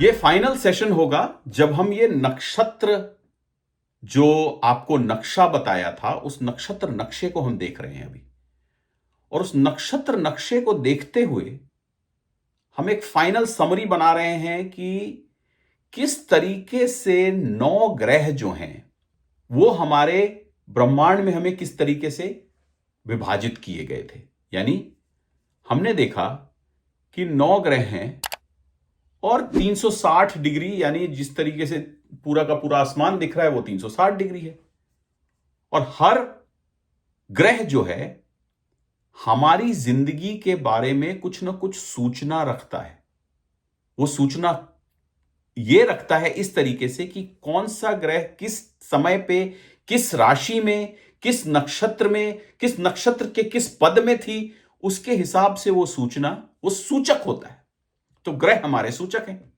ये final session होगा जब हम ये नक्षत्र जो आपको नक्शा बताया था, उस नक्षत्र नक्शे को हम देख रहे हैं अभी। और उस नक्षत्र नक्शे को देखते हुए हम एक फाइनल समरी बना रहे हैं कि किस तरीके से 9 ग्रह जो हैं वो हमारे ब्रह्मांड में हमें किस तरीके से विभाजित किए गए थे। यानी हमने देखा कि 9 ग्रह हैं और 360 डिग्री, यानी जिस तरीके से पूरा का पूरा आसमान दिख रहा है वो 360 डिग्री है। और हर ग्रह जो है हमारी जिंदगी के बारे में कुछ ना कुछ सूचना रखता है। वो सूचना ये रखता है इस तरीके से कि कौन सा ग्रह किस समय पे, किस राशि में, किस नक्षत्र में, किस नक्षत्र के किस पद में थी, उसके हिसाब से वो सूचना, वो सूचक होता है। तो ग्रह हमारे सूचक हैं।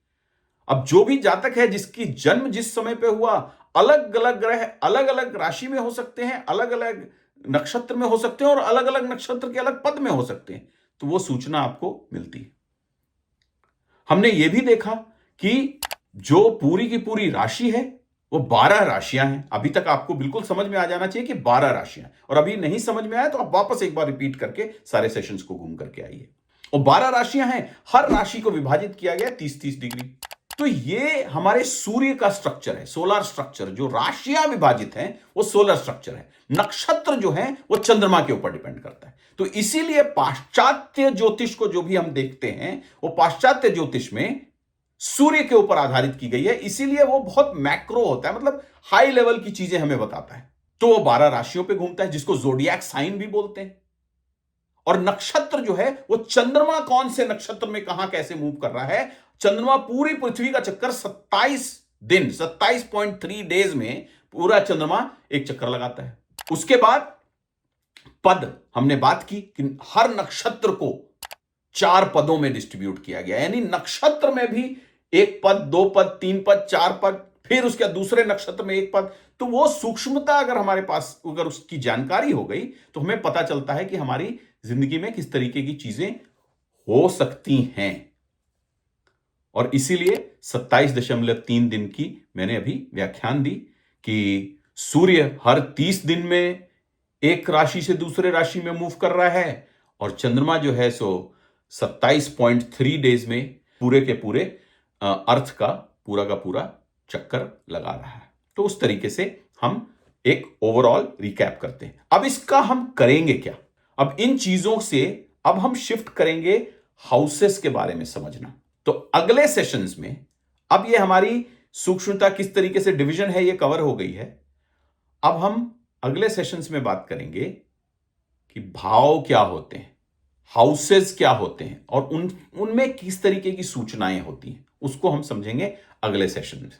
अब जो भी जातक है जिसकी जन्म जिस समय पे हुआ, अलग अलग ग्रह अलग अलग राशि में हो सकते हैं, अलग अलग नक्षत्र में हो सकते हैं और अलग अलग नक्षत्र के अलग पद में हो सकते हैं, तो वो सूचना आपको मिलती है। हमने ये भी देखा कि जो पूरी की पूरी राशि है वो 12 राशियां हैं। अभी तक आपको बिल्कुल समझ में आ जाना चाहिए कि 12 राशियां, और अभी नहीं समझ में आया तो आप वापस एक बार रिपीट करके सारे सेशंस को घूम करके आइए। और 12 राशियां हैं, हर राशि को विभाजित किया गया 30-30 डिग्री। तो ये हमारे सूर्य का स्ट्रक्चर है, सोलर स्ट्रक्चर। जो राशियां विभाजित हैं वो सोलर स्ट्रक्चर है। नक्षत्र जो है वो चंद्रमा के ऊपर डिपेंड करता है। तो इसीलिए पाश्चात्य ज्योतिष को जो भी हम देखते हैं वो पाश्चात्य ज्योतिष में सूर्य के ऊपर आधारित की गई है। इसीलिए वो बहुत मैक्रो होता है, मतलब हाई लेवल की चीजें हमें बताता है। तो वो 12 राशियों पे घूमता है, जिसको जोडियक साइन भी बोलते हैं। और नक्षत्र जो है वो चंद्रमा कौन से नक्षत्र में कहां कैसे मूव कर रहा है। चंद्रमा पूरी पृथ्वी का चक्कर 27 दिन, 27.3 डेज में पूरा चंद्रमा एक चक्कर लगाता है। उसके बाद पद, हमने बात की कि हर नक्षत्र को 4 पदों में डिस्ट्रीब्यूट किया गया, यानी नक्षत्र में भी 1 पद, 2 पद, 3 पद, 4 पद, फिर उसके दूसरे नक्षत्र में 1 पद। तो वो सूक्ष्मता अगर हमारे पास, अगर उसकी जानकारी हो गई तो हमें पता चलता है कि हमारी जिंदगी में किस तरीके की चीजें हो सकती हैं। और इसीलिए 27.3 दिन की मैंने अभी व्याख्यान दी कि सूर्य हर 30 दिन में एक राशि से दूसरे राशि में मूव कर रहा है, और चंद्रमा जो है सो 27.3 डेज में पूरे के पूरे अर्थ का पूरा चक्कर लगा रहा है। तो उस तरीके से हम एक ओवरऑल रिकैप करते हैं। अब इसका हम करेंगे क्या? अब इन चीजों से अब हम शिफ्ट करेंगे हाउसेस के बारे में समझना। तो अगले सेशंस में अब ये हमारी सूक्ष्मता किस तरीके से डिवीजन है ये कवर हो गई है। अब हम अगले सेशंस में बात करेंगे कि भाव क्या होते हैं, हाउसेस क्या होते हैं, और उनमें किस तरीके की सूचनाएं होती हैं। उसको हम समझेंगे अगले सेशन में।